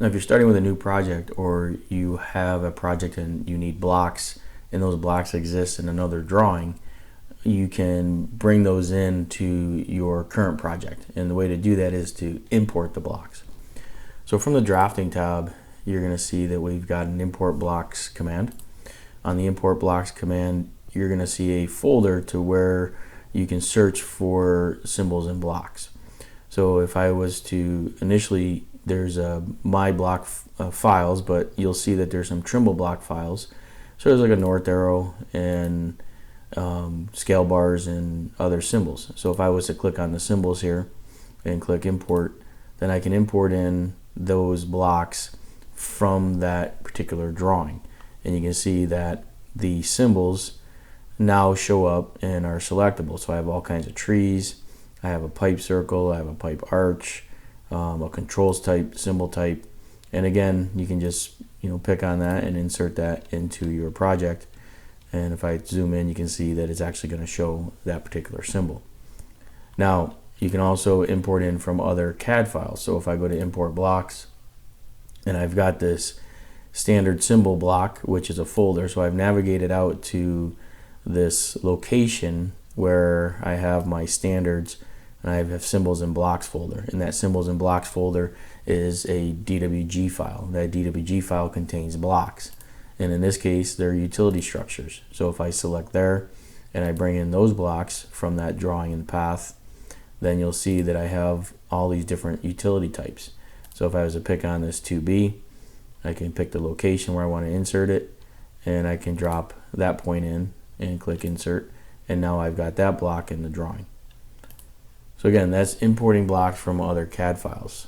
Now, if you're starting with a new project, or you have a project and you need blocks and those blocks exist in another drawing, you can bring those into your current project. And the way to do that is to import the blocks. So from the drafting tab, you're going to see that we've got an import blocks command. On the import blocks command, you're going to see a folder to where you can search for symbols and blocks. So if I was to initially, there's my block files, but you'll see that there's some Trimble block files. So there's like a north arrow and scale bars and other symbols. So if I was to click on the symbols here and click import, then I can import in those blocks from that particular drawing. And you can see that the symbols now show up and are selectable. So I have all kinds of trees, I have a pipe circle, I have a pipe arch, a controls type, symbol type, and again you can just pick on that and insert that into your project. And if I zoom in, you can see that it's actually going to show that particular symbol. Now you can also import in from other CAD files. So if I go to import blocks, and I've got this standard symbol block, which is a folder, so I've navigated out to this location where I have my standards and I have symbols and blocks folder, and that symbols and blocks folder is a DWG file. That DWG file contains blocks, and in this case they're utility structures. So if I select there and I bring in those blocks from that drawing and path, then you'll see that I have all these different utility types. So if I was to pick on this 2B, I can pick the location where I want to insert it, and I can drop that point in and click insert, and now I've got that block in the drawing. So again, that's importing blocks from other CAD files.